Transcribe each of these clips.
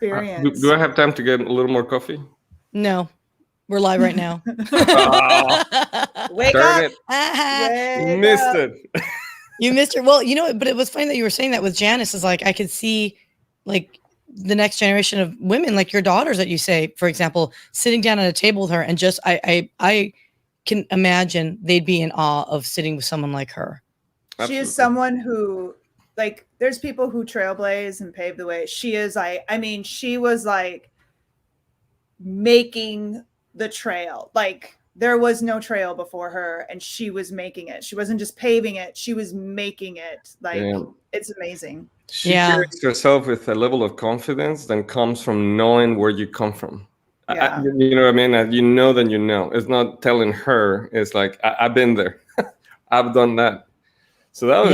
experience. Do I have time to get a little more coffee? No, we're live right now. Wake Darn up. it. Missed it. You missed her. Well, but it was funny that you were saying that with Janice. Is like I could see like the next generation of women, like your daughters that you say, for example, sitting down at a table with her, and just I can imagine they'd be in awe of sitting with someone like her. Absolutely. She is someone who, like, there's people who trailblaze and pave the way. She is like, I mean, she was like making the trail. Like, there was no trail before her, and she was making it. She wasn't just paving it; she was making it. Like, it's amazing. She carries herself with a level of confidence that comes from knowing where you come from. Yeah. You know what I mean? You know that you know. It's not telling her. It's like I've been there. I've done that. So that was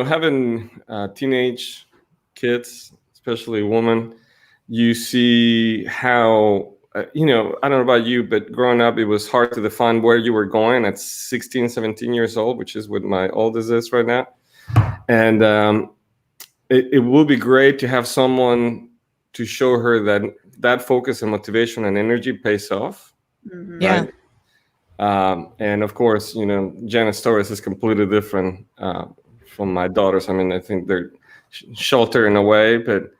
having teenage kids, especially women. You see how. I don't know about you, but growing up, it was hard to define where you were going at 16, 17 years old, which is what my oldest is right now. And it will be great to have someone to show her that focus and motivation and energy pays off. Mm-hmm. Right? And of course, Janice's stories is completely different from my daughters. I mean, I think they're sheltered in a way, but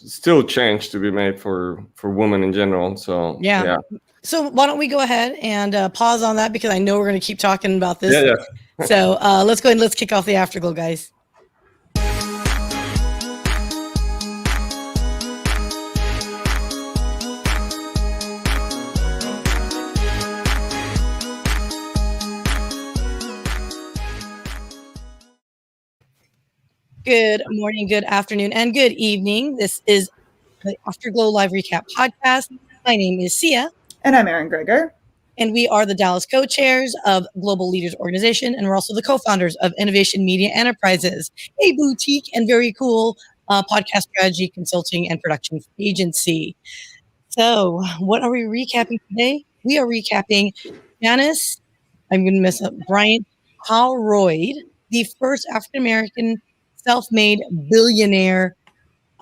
still change to be made for women in general. So yeah. So why don't we go ahead and pause on that, because I know we're going to keep talking about this. Yeah. So let's go ahead and let's kick off the Afterglow, guys. Good morning, good afternoon, and good evening. This is the Afterglow Live Recap Podcast. My name is Syya. And I'm Erin Gregor. And we are the Dallas co-chairs of Global Leaders Organization, and we're also the co-founders of Innovation Media Enterprises, a boutique and very cool podcast strategy, consulting, and production agency. So what are we recapping today? We are recapping Janice, I'm going to mess up, Bryant Howroyd, the first African-American self-made billionaire,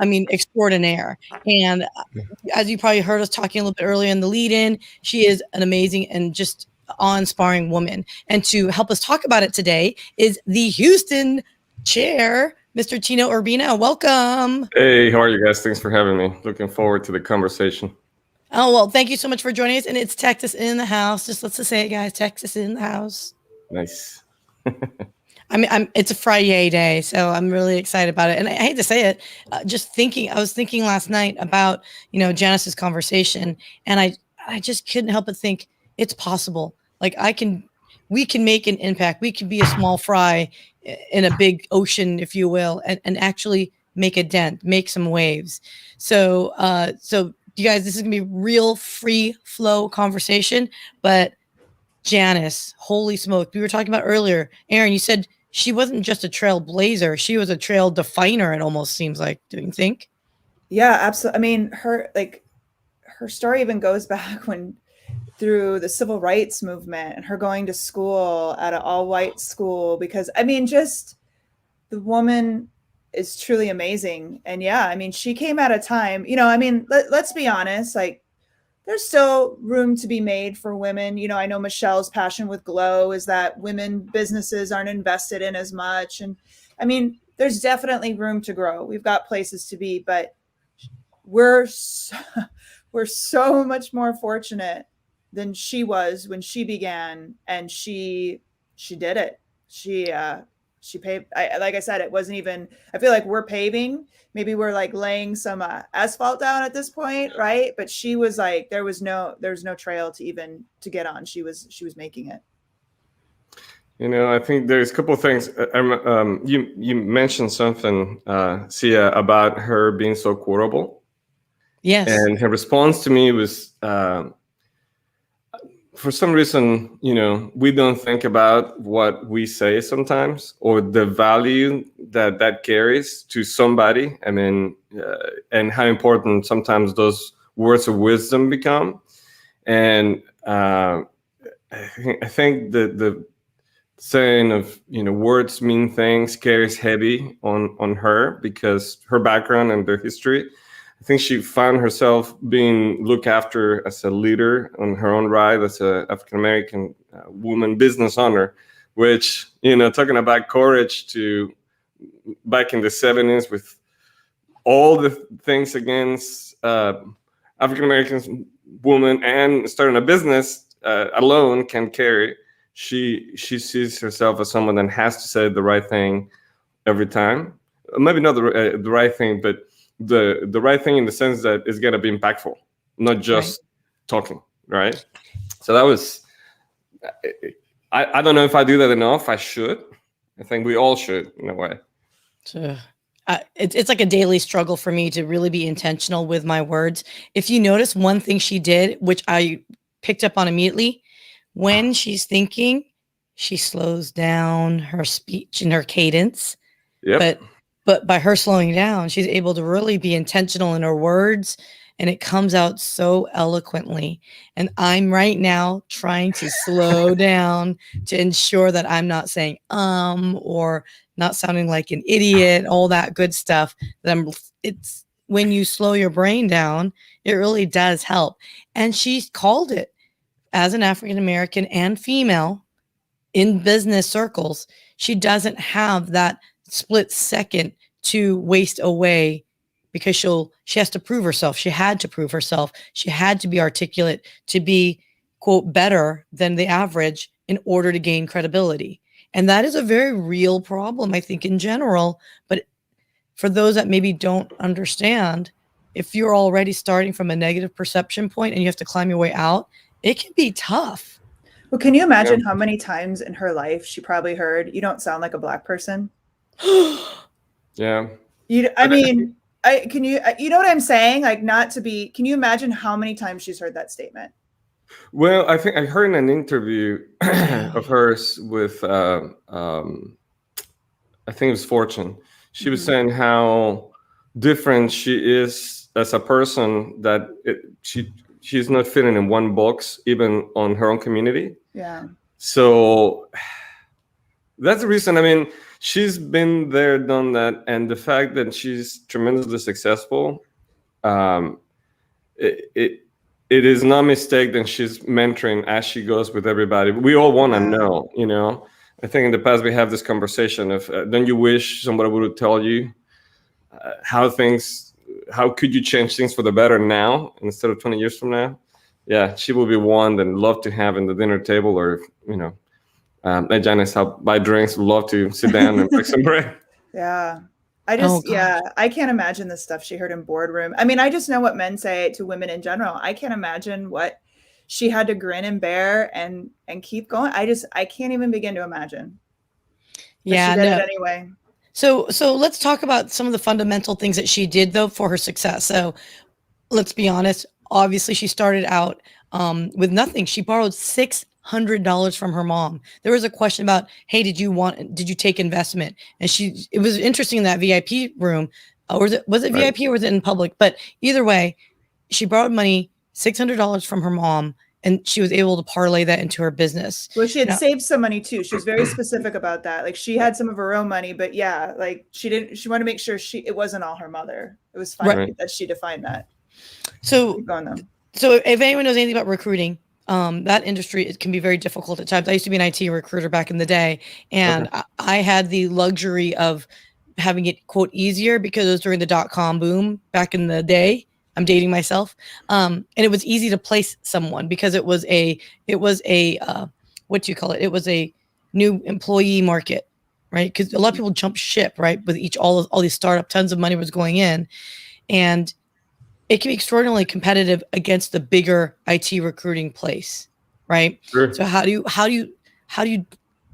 extraordinaire. And as you probably heard us talking a little bit earlier in the lead-in, she is an amazing and just awe-inspiring woman. And to help us talk about it today is the Houston Chair, Mr. Tino Urbina. Welcome. Hey, how are you guys? Thanks for having me. Looking forward to the conversation. Oh, well, thank you so much for joining us. And it's Texas in the house. Let's just say it, guys. Texas in the house. Nice. It's a Friday day, so I'm really excited about it. And I hate to say it, I was thinking last night about, Janice's conversation, and I just couldn't help but think it's possible. Like we can make an impact. We can be a small fry in a big ocean, if you will, and actually make a dent, make some waves. So you guys, this is gonna be real free flow conversation, but Janice, holy smoke. We were talking about earlier, Erin, you said she wasn't just a trailblazer. She was a trail definer, it almost seems like. Do you think? Yeah, absolutely. I mean, her story even goes back through the civil rights movement and her going to school at an all-white school, because, just the woman is truly amazing. And yeah, she came at a time, let's be honest, like, there's still room to be made for women. I know Michelle's passion with GLO is that women businesses aren't invested in as much. And there's definitely room to grow. We've got places to be, but we're so much more fortunate than she was when she began, and she did it. She paved, like I said, it wasn't even, I feel like we're paving. Maybe we're like laying some asphalt down at this point, right? But she was like, there was no trail to get on. She was making it. I think there's a couple of things. You mentioned something, Syya, about her being so quotable. Yes. And her response to me was, for some reason, we don't think about what we say sometimes, or the value that carries to somebody. And how important sometimes those words of wisdom become. And I think the saying of, words mean things carries heavy on her because her background and their history. I think she found herself being looked after as a leader on her own right, as a African-American woman business owner, which, talking about courage to back in the 70s with all the things against African-American women and starting a business alone can carry. She sees herself as someone that has to say the right thing every time. Maybe not the right thing, but the right thing in the sense that it's going to be impactful, not just talking, right? So that was, I don't know if I do that enough. I should. I think we all should in a way. So, it's like a daily struggle for me to really be intentional with my words. If you notice one thing she did, which I picked up on immediately, when she's thinking, she slows down her speech and her cadence. Yep. But by her slowing down, she's able to really be intentional in her words, and it comes out so eloquently. And I'm right now trying to slow down to ensure that I'm not saying or not sounding like an idiot, all that good stuff. It's when you slow your brain down, it really does help. And she's called it, as an African American and female in business circles, she doesn't have that split second to waste away because she has to prove herself. She had to prove herself. She had to be articulate to be, quote, better than the average in order to gain credibility. And that is a very real problem, I think, in general. But for those that maybe don't understand, if you're already starting from a negative perception point and you have to climb your way out, it can be tough. Well, can you imagine how many times in her life she probably heard, "You don't sound like a Black person"? Yeah. You know what I'm saying? Like, not to be, can you imagine how many times she's heard that statement? Well, I think I heard in an interview of hers with, I think it was Fortune. She was saying how different she is as a person, that she's not fitting in one box, even on her own community. Yeah. So that's the reason. I mean, she's been there, done that, and the fact that she's tremendously successful, it is not a mistake that she's mentoring as she goes with everybody. We all want to know, I think in the past we have this conversation of, don't you wish somebody would tell you how could you change things for the better now instead of 20 years from now? Yeah, she will be one that love to have in the dinner table, or, let Janice help buy drinks, would love to sit down and make some bread. Yeah. I can't imagine the stuff she heard in boardroom. I mean, I just know what men say to women in general. I can't imagine what she had to grin and bear and keep going. I can't even begin to imagine. But she did it anyway. So let's talk about some of the fundamental things that she did, though, for her success. So let's be honest. Obviously, she started out with nothing. She borrowed $600 from her mom. There was a question about, hey, did you take investment? And it was interesting in that VIP room. Or was it VIP or was it in public? But either way, she borrowed money, $600 from her mom, and she was able to parlay that into her business. Well, she had saved some money too. She was very specific about that. Like, she had some of her own money, but yeah, like she wanted to make sure it wasn't all her mother. It was fine that she defined that. So if anyone knows anything about recruiting, that industry, it can be very difficult at times. I used to be an IT recruiter back in the day, and I had the luxury of having it, quote, easier because it was during the .com boom back in the day. I'm dating myself. And it was easy to place someone because it was a what do you call it? It was a new employee market, right? Because a lot of people jumped ship, right? With all these startup, tons of money was going in, and it can be extraordinarily competitive against the bigger IT recruiting place, right? Sure. So how do you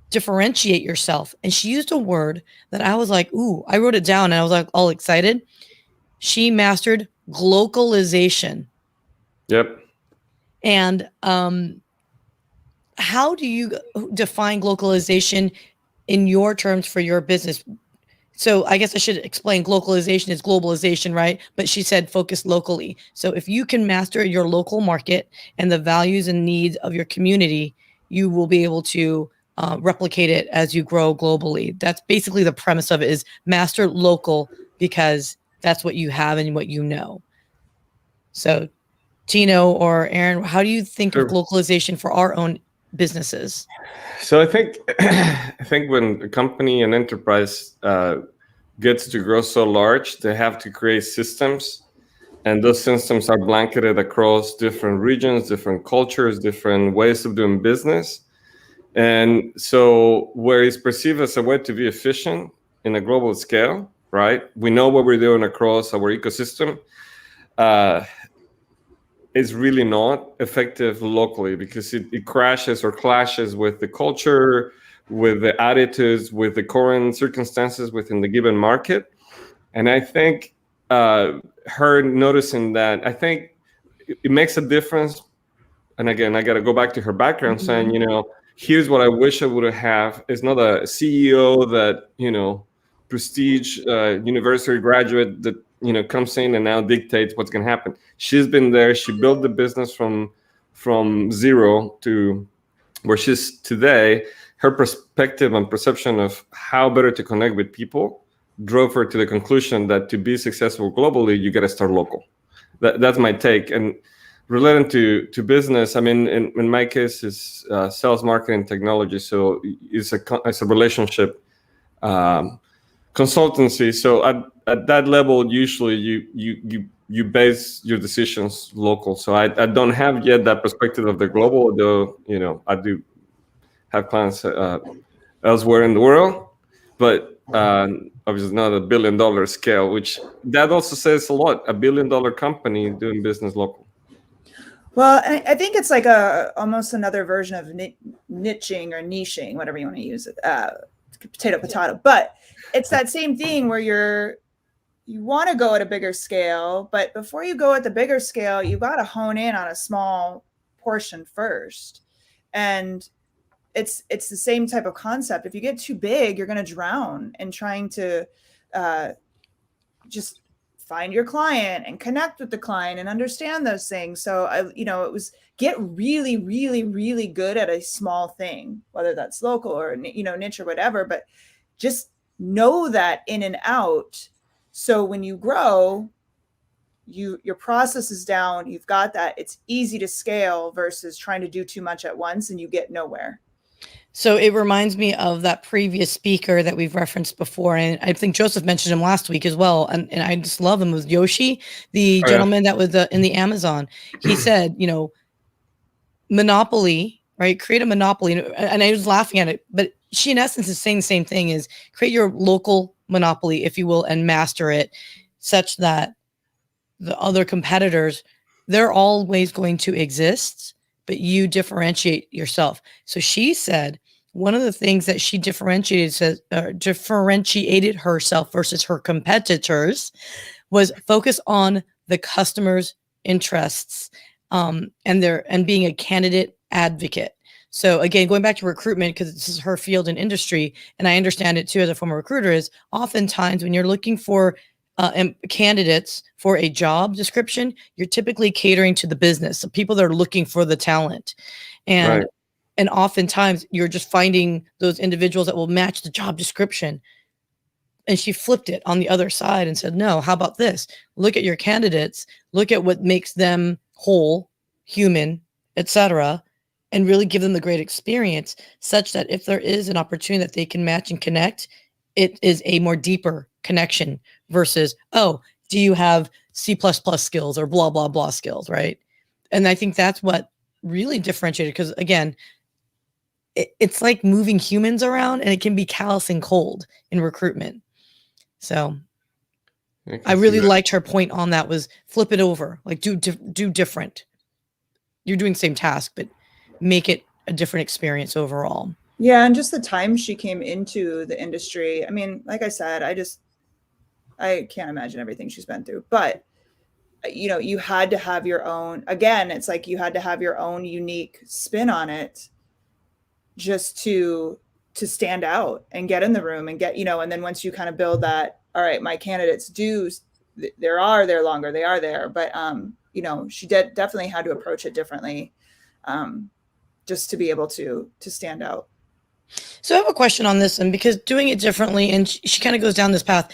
differentiate yourself? And she used a word that I was like, ooh, I wrote it down and I was like all excited. She mastered glocalization. Yep. And how do you define glocalization in your terms for your business? So I guess I should explain, glocalization is globalization, right? But she said focus locally. So if you can master your local market and the values and needs of your community, you will be able to replicate it as you grow globally. That's basically the premise of it, is master local, because that's what you have and what you know. So Tino or Erin, how do you think of localization for our own businesses? So I think when a company, an enterprise gets to grow so large, they have to create systems, and those systems are blanketed across different regions, different cultures, different ways of doing business. And so where it's perceived as a way to be efficient in a global scale, right? We know what we're doing across our ecosystem. Is really not effective locally, because it crashes or clashes with the culture, with the attitudes, with the current circumstances within the given market. And I think her noticing that, I think it makes a difference. And again, I got to go back to her background, saying, here's what I wish I would have. It's not a CEO that, prestige university graduate that, comes in and now dictates what's going to happen. She's been there. She built the business from zero to where she's today. Her perspective and perception of how better to connect with people drove her to the conclusion that to be successful globally, you got to start local. That's my take. And related to business, I mean, in my case, is sales, marketing, technology. So it's a relationship consultancy. So at that level, usually you base your decisions local. So I don't have yet that perspective of the global, although I do have clients elsewhere in the world, but obviously not a $1 billion scale, which that also says a lot. $1 billion company doing business local. Well, I think it's like almost another version of niching or niching, whatever you want to use it, potato. But it's that same thing where you want to go at a bigger scale, but before you go at the bigger scale, you got to hone in on a small portion first. And it's the same type of concept. If you get too big, you're going to drown in trying to just find your client and connect with the client and understand those things. So it was get really, really, really good at a small thing, whether that's local or, niche or whatever, but just know that in and out. So when you grow, your process is down, you've got that, it's easy to scale versus trying to do too much at once and you get nowhere. So it reminds me of that previous speaker that we've referenced before. And I think Joseph mentioned him last week as well. And I just love him. It was Yoshi, the gentleman that was in the Amazon. He said, monopoly, right? Create a monopoly. And I was laughing at it, but she in essence is saying the same thing, is create your local monopoly, if you will, and master it such that the other competitors, they're always going to exist, but you differentiate yourself. So she said one of the things that she differentiated herself versus her competitors was focus on the customer's interests and being a candidate advocate. So again, going back to recruitment, because this is her field and industry, and I understand it too as a former recruiter, is oftentimes when you're looking for candidates for a job description, you're typically catering to the business, so people that are looking for the talent. And oftentimes you're just finding those individuals that will match the job description. And she flipped it on the other side and said, no, how about this? Look at your candidates, look at what makes them whole, human, etc., and really give them the great experience such that if there is an opportunity that they can match and connect, it is a more deeper connection versus, oh, do you have C++ skills or blah, blah, blah skills, right? And I think that's what really differentiated, because again, it's like moving humans around, and it can be callous and cold in recruitment. So I really liked her point on that, was flip it over, like do different. You're doing the same task, but make it a different experience overall. Yeah. And just the time she came into the industry. I mean, like I said, I can't imagine everything she's been through, but you had to have your own, again, it's like you had to have your own unique spin on it just to stand out and get in the room and get, and then once you kind of build that, all right, my candidates they're longer, they are there, but she definitely had to approach it differently, just to be able to stand out. So I have a question on this, and because doing it differently, and she kind of goes down this path.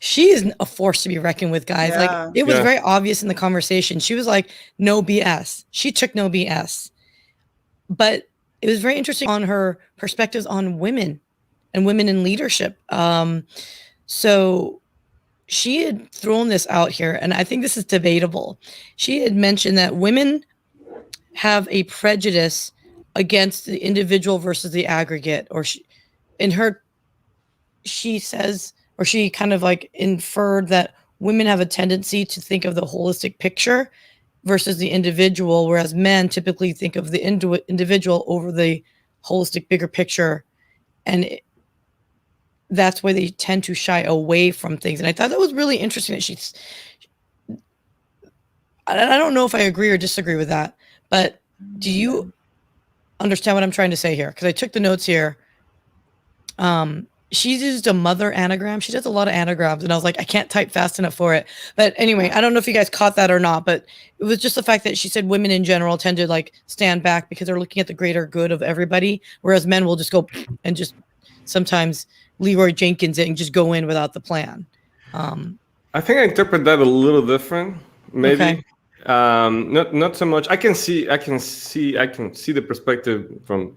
She is a force to be reckoned with, guys. Like, Yeah. it was Yeah. very obvious in the conversation. She was like, no BS. She took no BS. But it was very interesting on her perspectives on women and women in leadership. So she had thrown this out here, and I think this is debatable. She had mentioned that women have a prejudice against the individual versus the aggregate, or she says, or she kind of like inferred that women have a tendency to think of the holistic picture versus the individual, whereas men typically think of the individual over the holistic bigger picture. And that's why they tend to shy away from things. And I thought that was really interesting that I don't know if I agree or disagree with that, but do you understand what I'm trying to say here? Because I took the notes here. She's used a mother anagram. She does a lot of anagrams, and I was like, I can't type fast enough for it. But anyway, I don't know if you guys caught that or not, but it was just the fact that she said women in general tend to like stand back because they're looking at the greater good of everybody, whereas men will just go and just sometimes Leroy Jenkins it and just go in without the plan. I think I interpret that a little different, maybe. Okay. Not so much. I can see the perspective from,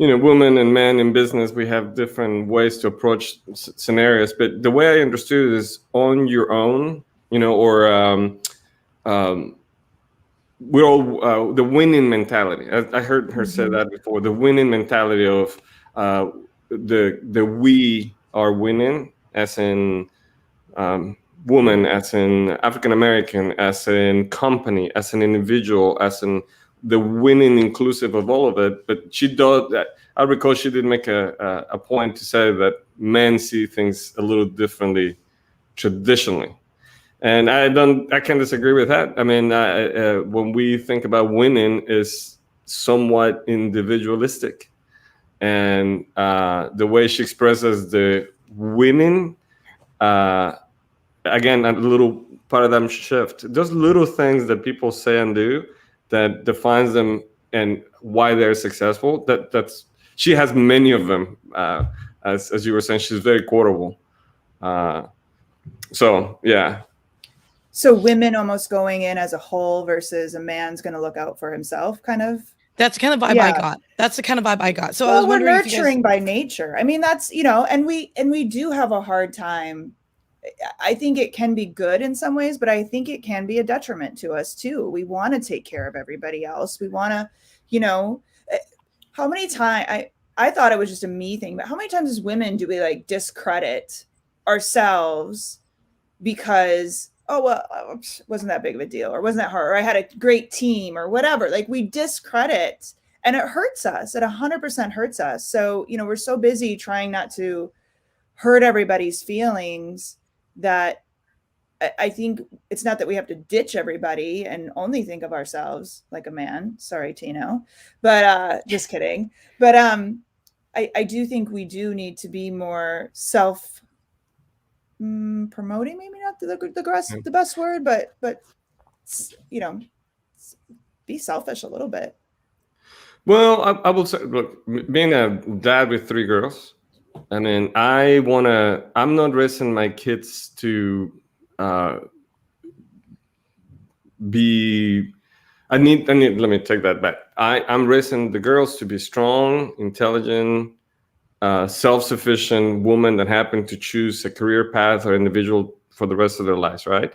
women and men in business. We have different ways to approach scenarios, but the way I understood it is on your own, or we're all the winning mentality. I heard her say that before. The winning mentality of the we are winning, as in woman, as in African American, as in company, as an individual, as in the winning inclusive of all of it. But she does that. I recall she did make a point to say that men see things a little differently traditionally. And I can't disagree with that. I mean, when we think about winning, is somewhat individualistic, and the way she expresses the winning, again, a little paradigm shift. Those little things that people say and do that defines them and why they're successful. That's she has many of them. As you were saying, she's very quotable. So yeah. So women almost going in as a whole versus a man's going to look out for himself, kind of. That's the kind of vibe I got. That's the kind of vibe I got. So I was wondering, we're nurturing by nature. I mean, that's, and we do have a hard time. I think it can be good in some ways, but I think it can be a detriment to us too. We want to take care of everybody else. We want to, how many times I thought it was just a me thing, but how many times as women do we like discredit ourselves because, oh, well, wasn't that big of a deal, or wasn't that hard, or I had a great team, or whatever. Like, we discredit, and it hurts us. It 100% hurts us. So, we're so busy trying not to hurt everybody's feelings that I think it's not that we have to ditch everybody and only think of ourselves like a man. Sorry, Tino, but just kidding. But I do think we do need to be more self promoting, maybe not the best word, but be selfish a little bit. Well, I will say, look, being a dad with 3 girls, I mean, I'm not raising my kids to be, let me take that back. I'm raising the girls to be strong, intelligent, self-sufficient women that happen to choose a career path or individual for the rest of their lives, right?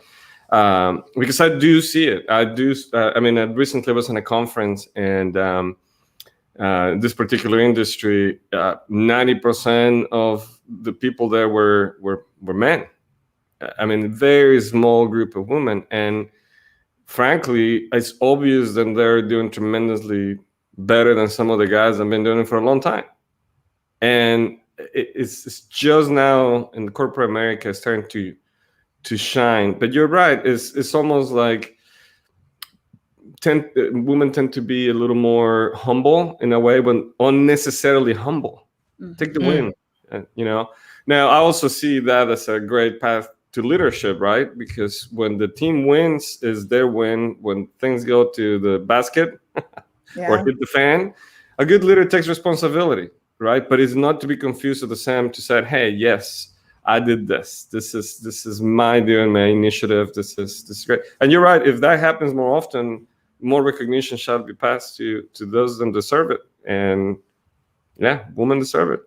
Because I do see it. I recently was in a conference, and this particular industry, 90% of the people there were men. I mean, a very small group of women. And frankly, it's obvious that they're doing tremendously better than some of the guys that have been doing it for a long time. And it's just now in corporate America starting to shine. But you're right. It's almost like women tend to be a little more humble in a way, but unnecessarily humble. Take the win, Now, I also see that as a great path to leadership, right? Because when the team wins, is their win. When things go to the basket or hit the fan, a good leader takes responsibility, right? But it's not to be confused with the same to say, hey, yes, I did this. This is my doing, my initiative. This is great. And you're right. If that happens more often, more recognition shall be passed to those that deserve it. And yeah, women deserve it.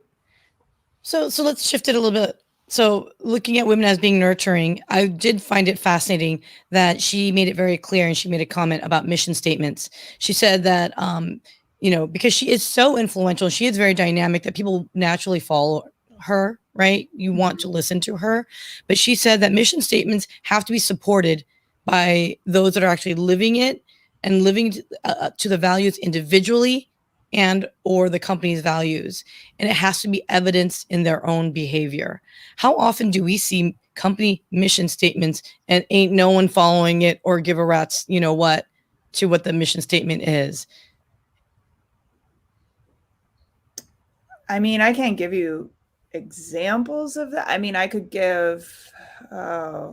So let's shift it a little bit. So looking at women as being nurturing, I did find it fascinating that she made it very clear, and she made a comment about mission statements. She said that, because she is so influential, she is very dynamic, that people naturally follow her, right? You want to listen to her. But she said that mission statements have to be supported by those that are actually living it and living to the values individually and or the company's values. And it has to be evidenced in their own behavior. How often do we see company mission statements and ain't no one following it or give a rat's, to what the mission statement is? I mean, I can't give you examples of that. I mean, I could give, I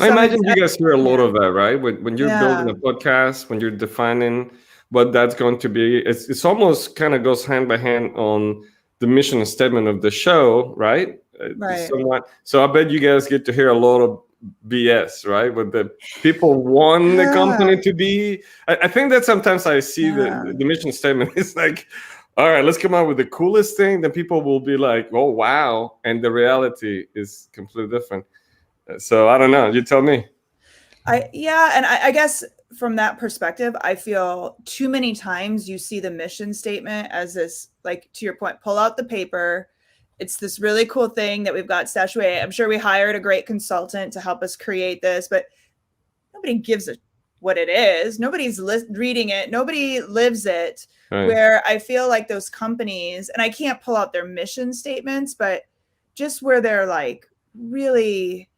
imagine you guys hear a lot of that, right? When you're building a podcast, when you're defining what that's going to be, it's almost kind of goes hand by hand on the mission statement of the show, right? Right. So I bet you guys get to hear a lot of BS, right? What the people want the company to be. I think that sometimes I see the mission statement is like, all right, let's come out with the coolest thing. Then people will be like, oh, wow. And the reality is completely different. So I don't know. You tell me. And I guess from that perspective, I feel too many times you see the mission statement as this, like, to your point, pull out the paper. It's this really cool thing that we've got stashed away. I'm sure we hired a great consultant to help us create this, but nobody gives a what it is. Nobody's reading it. Nobody lives it. Right. Where I feel like those companies, and I can't pull out their mission statements, but just where they're like really,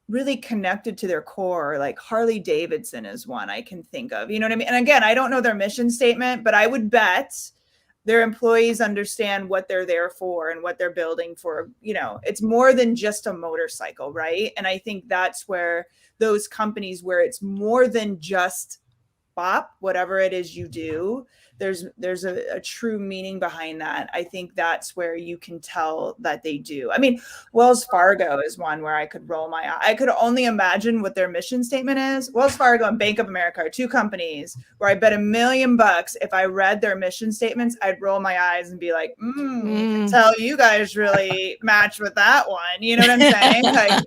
really connected to their core, like Harley Davidson is one I can think of. You know what I mean? And again, I don't know their mission statement, but I would bet their employees understand what they're there for and what they're building for. It's more than just a motorcycle, right? And I think that's where those companies, where it's more than just bop, whatever it is you do, there's a true meaning behind that. I think that's where you can tell that they do. I mean, Wells Fargo is one where I could roll my eye. I could only imagine what their mission statement is. Wells Fargo and Bank of America are two companies where I bet $1 million if I read their mission statements, I'd roll my eyes and be like, can tell you guys really match with that one. You know what I'm saying? Like,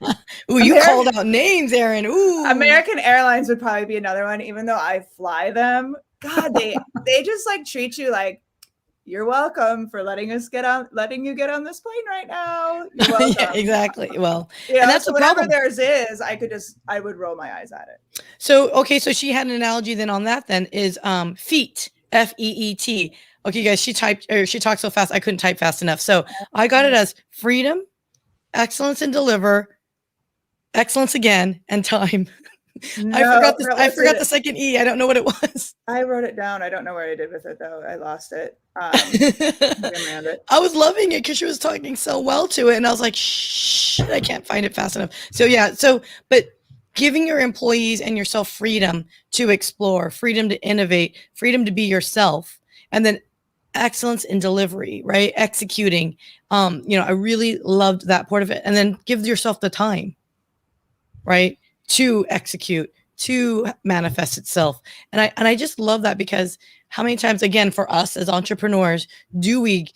ooh, you called out names, Erin. Ooh. American Airlines would probably be another one, even though I fly them. God, they just like treat you like you're welcome for letting you get on this plane right now. You're welcome. Yeah, exactly. Well, and that's so the problem. Whatever theirs is, I would roll my eyes at it. So, okay. So she had an analogy then on that then is feet, FEET. Okay, guys, she talked so fast. I couldn't type fast enough. So I got it as freedom, excellence and deliver, excellence again, and time. No, I forgot the second E. I don't know what it was. I wrote it down. I don't know what I did with it though. I lost it. I was loving it because she was talking so well to it, and I was like, shh, I can't find it fast enough. So yeah. But giving your employees and yourself freedom to explore, freedom to innovate, freedom to be yourself, and then excellence in delivery, right? Executing. I really loved that part of it, and then give yourself the time, right? To execute, to manifest itself. And I just love that, because how many times, again, for us as entrepreneurs, do we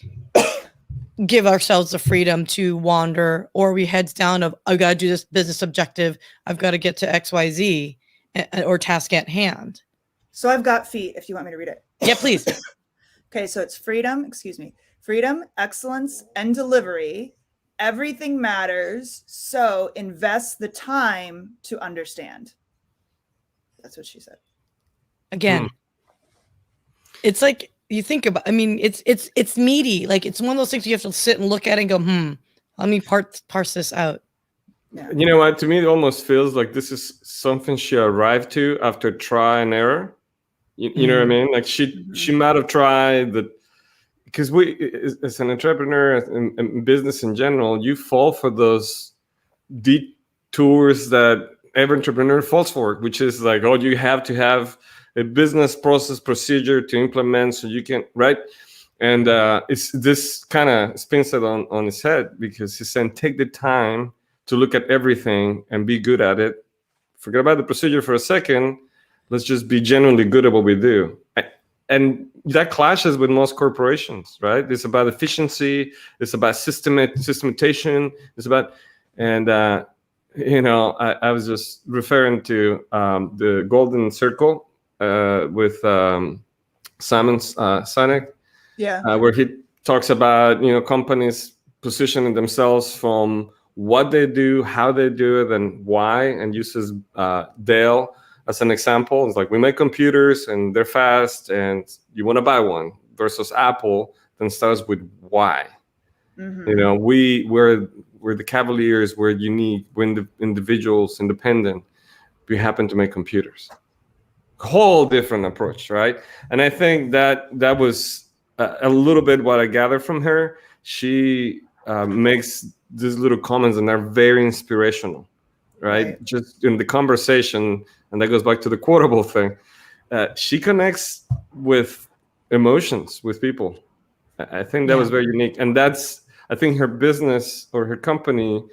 give ourselves the freedom to wander, or we heads down of, I got to do this business objective, I've got to get to XYZ or task at hand. So I've got feet if you want me to read it. Yeah, please. Okay, so it's freedom, excellence, and delivery. Everything matters, so invest the time to understand. That's what she said. Again, it's like you think about. I mean, it's meaty. Like, it's one of those things you have to sit and look at and go, let me parse this out. Yeah. You know what? To me, it almost feels like this is something she arrived to after try and error. You know what I mean? Like she might have tried the. Because we, as an entrepreneur and business in general, you fall for those detours that every entrepreneur falls for, which is like, you have to have a business process procedure to implement so you can, right? And it's this kind of spins it on his head, because he's saying, take the time to look at everything and be good at it. Forget about the procedure for a second. Let's just be genuinely good at what we do. And that clashes with most corporations, right? It's about efficiency. It's about systematization. It's about, and I was just referring to the Golden Circle with Simon Sinek, where he talks about companies positioning themselves from what they do, how they do it, and why, and uses Dell as an example. It's like, we make computers and they're fast and you want to buy one, versus Apple then starts with why. Mm-hmm. We're the Cavaliers, we're unique, we're individuals, independent. We happen to make computers. Whole different approach, right? And I think that was a little bit what I gathered from her. She makes these little comments and they're very inspirational, right? Just in the conversation, and that goes back to the quotable thing. She connects with emotions with people. I think that was very unique, and I think her business or her company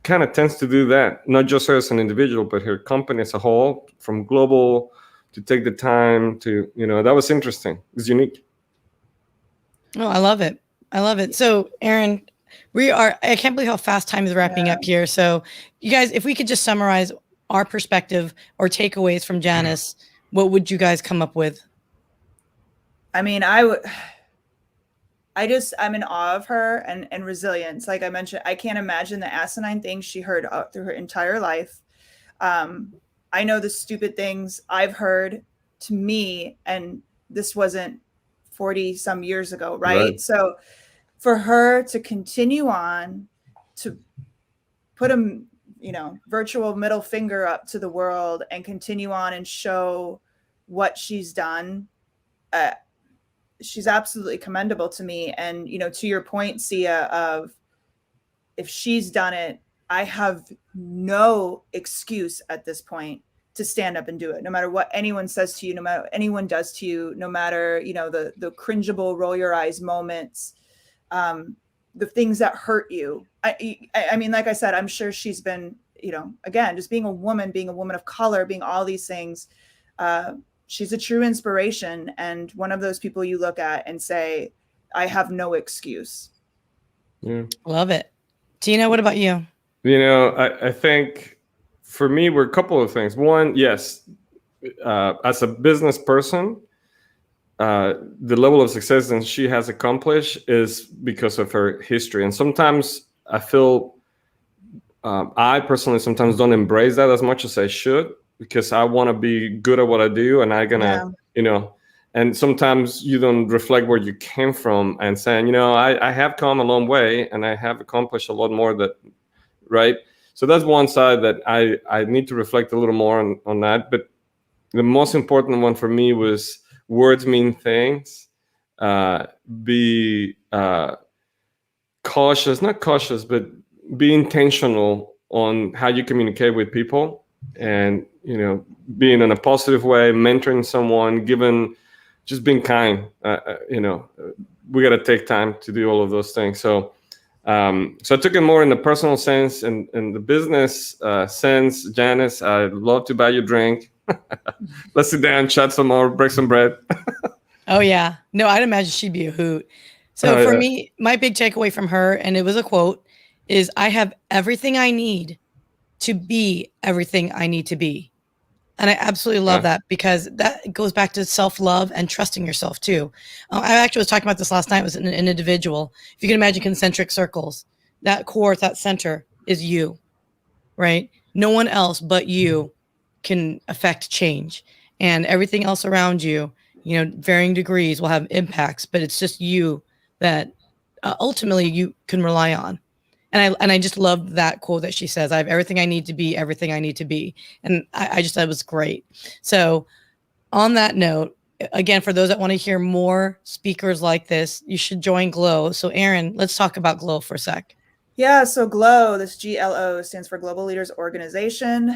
kind of tends to do that. Not just her as an individual, but her company as a whole, from global to take the time to that was interesting. It's unique. Oh, I love it. I love it. So, Erin, I can't believe how fast time is wrapping up here. So, you guys, if we could just summarize our perspective or takeaways from Janice, what would you guys come up with? I mean, I'm in awe of her and resilience. Like I mentioned, I can't imagine the asinine things she heard through her entire life. I know the stupid things I've heard to me, and this wasn't 40 some years ago, right? So for her to continue on, to put a virtual middle finger up to the world and continue on and show what she's done, she's absolutely commendable to me. And to your point, Syya, of if she's done it, I have no excuse at this point to stand up and do it, no matter what anyone says to you, no matter what anyone does to you, no matter the cringeable roll your eyes moments, the things that hurt you. I mean, like I said, I'm sure she's been, again, just being a woman of color, being all these things. She's a true inspiration, and one of those people you look at and say, I have no excuse. Yeah. Love it. Tino, what about you? I think for me, we're a couple of things. One, yes, as a business person, the level of success that she has accomplished is because of her history. And sometimes I feel I personally sometimes don't embrace that as much as I should, because I want to be good at what I do, and I'm gonna, and sometimes you don't reflect where you came from and saying, I have come a long way and I have accomplished a lot more right? So that's one side that I need to reflect a little more on that. But the most important one for me was words mean things. Be cautious, not cautious, but be intentional on how you communicate with people, and being in a positive way, mentoring someone, just being kind. We got to take time to do all of those things. So I took it more in the personal sense, and in the business sense. Janice, I'd love to buy you a drink. Let's sit down, chat some more, break some bread. Oh yeah, no, I'd imagine she'd be a hoot. So for me, my big takeaway from her, and it was a quote, is I have everything I need to be everything I need to be. And I absolutely love that, because that goes back to self-love and trusting yourself too. I actually was talking about this last night. It was an individual. If you can imagine concentric circles, that core, that center is you, right? No one else but you can affect change, and everything else around you, varying degrees will have impacts, but it's just you that ultimately you can rely on. And I just love that quote that she says, I have everything I need to be everything I need to be. And I just thought it was great. So on that note, again, for those that want to hear more speakers like this, you should join GLO. So Erin, let's talk about GLO for a sec. Yeah, so GLO, this GLO stands for Global Leaders Organization.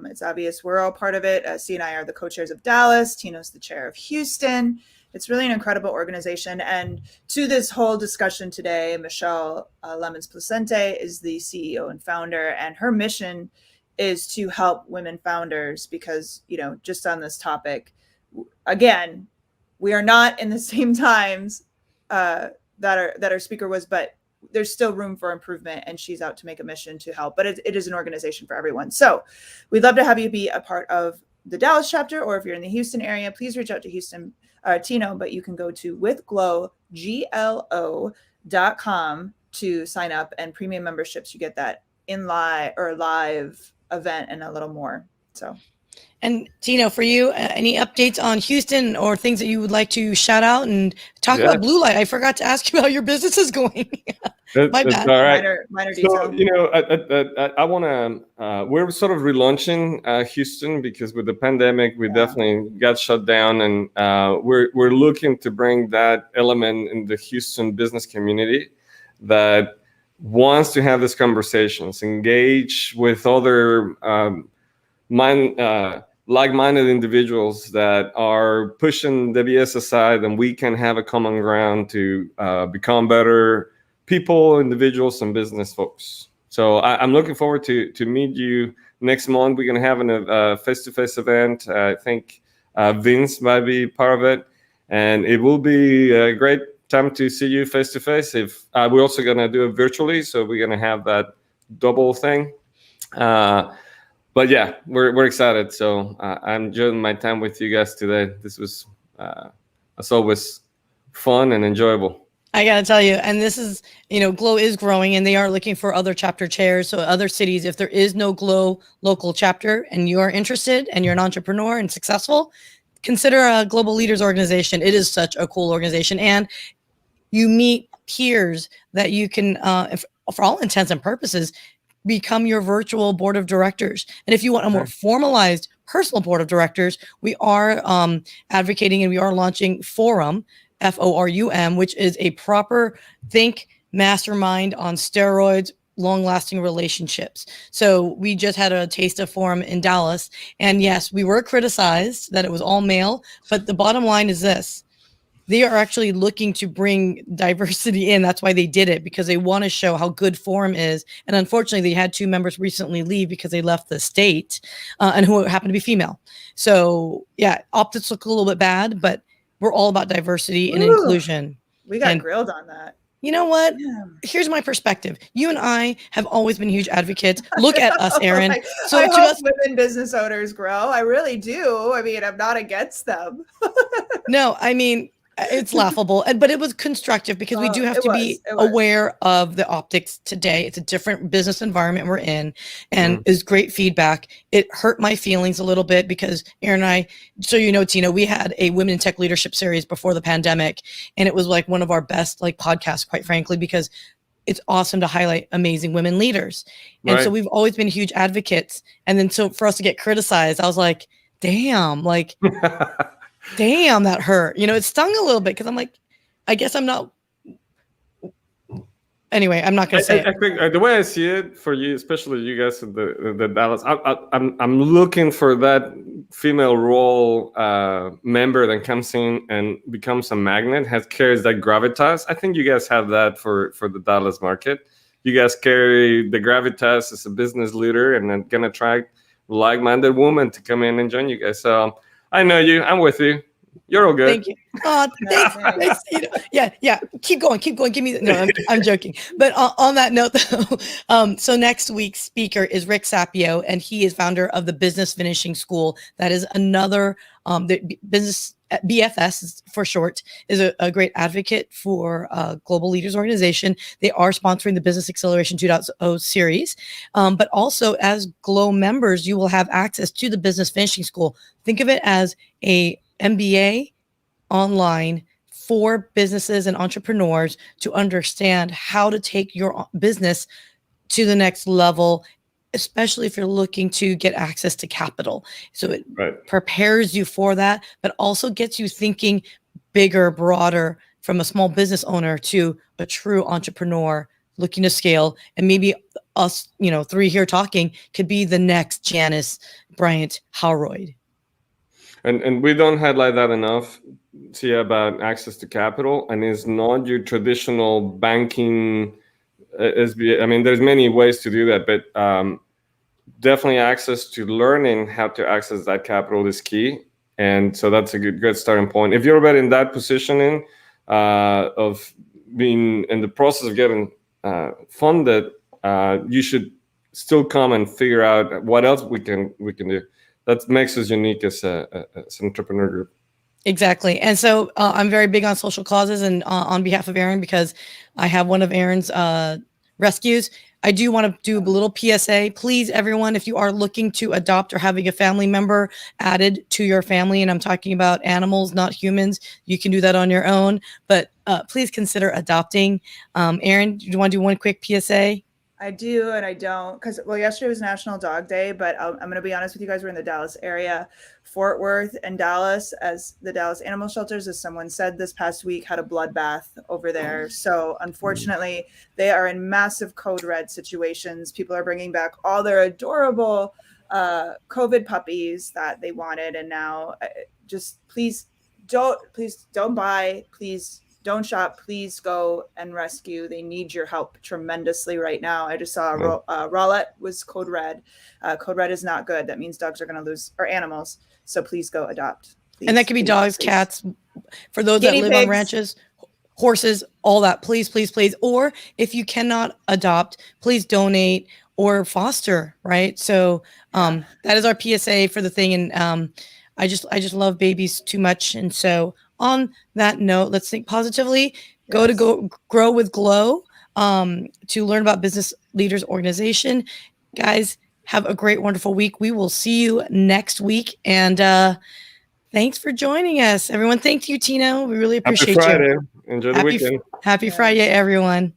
It's obvious we're all part of it. Syya and I are the co-chairs of Dallas. Tino's the chair of Houston. it's really an incredible organization. And to this whole discussion today, Michelle Lemons Placente is the CEO and founder, and her mission is to help women founders because, just on this topic, again, we are not in the same times that our speaker was, but there's still room for improvement, and she's out to make a mission to help. But it is an organization for everyone. So we'd love to have you be a part of the Dallas chapter, or if you're in the Houston area, please reach out to Tino, but you can go to withglo.com to sign up, and premium memberships, you get that live event and a little more. So. And Tino, for you, any updates on Houston or things that you would like to shout out and talk about Blue Light? I forgot to ask you how your business is going. My bad. All right. Minor detail. So, I want to, we're sort of relaunching Houston because with the pandemic, we definitely got shut down, and we're looking to bring that element in the Houston business community that wants to have these conversations, engage with other like-minded individuals that are pushing the BS aside, and we can have a common ground to become better people, individuals, and business folks. So I'm looking forward to meet you next month. We're going to have a face-to-face event. I think Vince might be part of it, and it will be a great time to see you face-to-face. If we're also going to do it virtually, so we're going to have that double thing. But yeah, we're excited. So I'm enjoying my time with you guys today. This was, as always, fun and enjoyable. I got to tell you, and this is, GLO is growing, and they are looking for other chapter chairs. So other cities, if there is no GLO local chapter and you are interested and you're an entrepreneur and successful, consider a Global Leaders Organization. It is such a cool organization. And you meet peers that you can, for all intents and purposes, become your virtual board of directors. And if you want a more formalized personal board of directors, we are advocating, and we are launching Forum, FORUM, which is a proper think mastermind on steroids, long-lasting relationships. So we just had a taste of Forum in Dallas, and yes, we were criticized that it was all male, but the bottom line is this: they are actually looking to bring diversity in. That's why they did it, because they want to show how good Forum is. And unfortunately, they had 2 members recently leave because they left the state, and who happened to be female. So yeah, optics look a little bit bad, but we're all about diversity and inclusion. We got grilled on that. You know what? Yeah. Here's my perspective. You and I have always been huge advocates. Look at us, Erin. So I hope women business owners grow. I really do. I mean, I'm not against them. No, I mean, it's laughable, but it was constructive because we do have to be aware of the optics today. It's a different business environment we're in, and it's great feedback. It hurt my feelings a little bit because Erin and I, so Tino, we had a Women in Tech Leadership series before the pandemic, and it was like one of our best podcasts, quite frankly, because it's awesome to highlight amazing women leaders. And so we've always been huge advocates. And then so for us to get criticized, I was like, damn, damn, that hurt. It stung a little bit because I'm like, I guess I'm not. Anyway, I'm not going to say it. I think the way I see it for you, especially you guys in the Dallas, I'm looking for that female role member that comes in and becomes a magnet, carries that gravitas. I think you guys have that for the Dallas market. You guys carry the gravitas as a business leader, and then going to attract like-minded women to come in and join you guys. So I know you. I'm with you. You're all good. Thank you. Thanks. Yeah. Keep going. Give me. No, I'm joking. But on that note, though, so next week's speaker is Rick Sapio, and he is founder of the Business Finishing School. That is another the business. BFS for short is a great advocate for Global Leaders Organization. They are sponsoring the Business Acceleration 2.0 series. But also as GLO members, you will have access to the Business Finishing School. Think of it as a MBA online for businesses and entrepreneurs to understand how to take your business to the next level, especially if you're looking to get access to capital. So it prepares you for that, but also gets you thinking bigger, broader, from a small business owner to a true entrepreneur looking to scale. And maybe us, 3 here talking could be the next Janice Bryant Howroyd. And we don't highlight that enough. Syya, about access to capital, and it's not your traditional banking. I mean, there's many ways to do that, but definitely access to learning how to access that capital is key. And so that's a good starting point. If you're already in that positioning of being in the process of getting funded, you should still come and figure out what else we can do. That makes us unique as an entrepreneur group. Exactly. And so I'm very big on social causes, and on behalf of Erin, because I have one of Erin's rescues, I do want to do a little PSA. Please, everyone, if you are looking to adopt or having a family member added to your family, and I'm talking about animals, not humans, you can do that on your own, but please consider adopting. Erin, do you want to do one quick PSA? I do and I don't, because, well, yesterday was National Dog Day, but I'm going to be honest with you guys. We're in the Dallas area. Fort Worth and Dallas, as the Dallas Animal Shelters, as someone said this past week, had a bloodbath over there. So unfortunately, they are in massive code red situations. People are bringing back all their adorable COVID puppies that they wanted. And now just please don't buy, please don't shop, please go and rescue. They need your help tremendously right now. I just saw Rowlett was code red. Code red is not good. That means dogs are going to lose, or animals. So please go adopt. Please, and that could be dogs, cats, for those that live on ranches, horses, all that. Please, please, please. Or if you cannot adopt, please donate or foster, right? So that is our PSA for the thing. And I just love babies too much. And so on that note, let's think positively. Go to Grow with GLO to learn about Business Leaders Organization. Guys, have a great, wonderful week. We will see you next week. And thanks for joining us, everyone. Thank you, Tino. We really appreciate Happy Friday. you. Enjoy the weekend. Happy Friday, everyone.